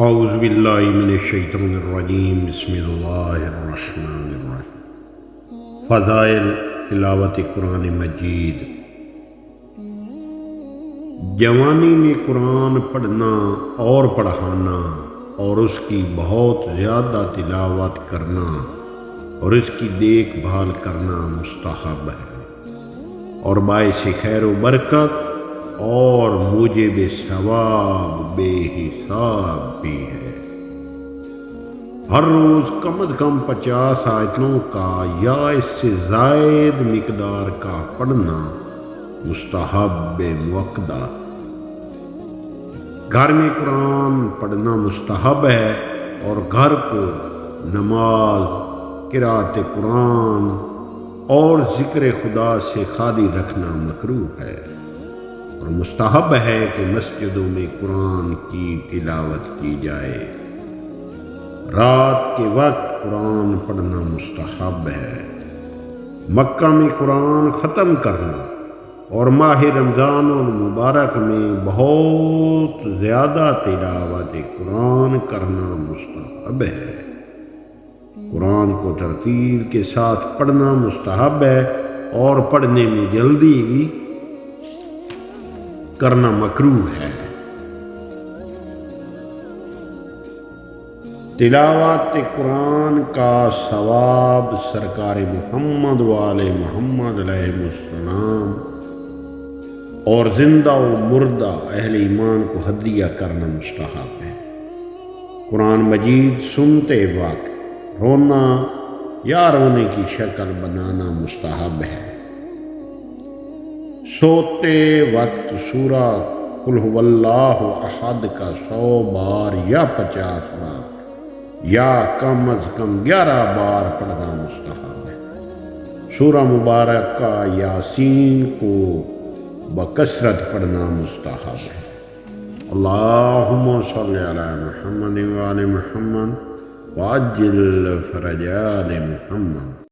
اعوذ باللہ من الشیطان الرجیم، بسم اللہ الرحمن الرحیم۔ فضائل تلاوت قرآن مجید۔ جوانی میں قرآن پڑھنا اور پڑھانا اور اس کی بہت زیادہ تلاوت کرنا اور اس کی دیکھ بھال کرنا مستحب ہے اور باعث خیر و برکت اور موجب ثواب بے حساب بھی ہے۔ ہر روز کم از کم 50 آیتوں کا یا اس سے زائد مقدار کا پڑھنا مستحب موقدہ۔ گھر میں قرآن پڑھنا مستحب ہے اور گھر کو نماز، قرأت قرآن اور ذکر خدا سے خالی رکھنا مکروہ ہے، اور مستحب ہے کہ مسجدوں میں قرآن کی تلاوت کی جائے۔ رات کے وقت قرآن پڑھنا مستحب ہے۔ مکہ میں قرآن ختم کرنا اور ماہ رمضان المبارک میں بہت زیادہ تلاوت قرآن کرنا مستحب ہے۔ قرآن کو ترتیل کے ساتھ پڑھنا مستحب ہے اور پڑھنے میں جلدی بھی کرنا مکروہ ہے۔ تلاوت قرآن کا ثواب سرکار محمد وآل محمد علیہ السلام اور زندہ و مردہ اہل ایمان کو ہدیہ کرنا مستحب ہے۔ قرآن مجید سنتے وقت رونا یا رونے کی شکل بنانا مستحب ہے۔ سوتے وقت سورہ قل هو اللہ احد کا 100 بار یا 50 بار یا کم از کم 11 بار پڑھنا مستحب ہے۔ سورہ مبارکہ یاسین کو بکثرت پڑھنا مستحب ہے۔ اللہم صلی علی محمد وآل محمد وعجل فرج آل محمد۔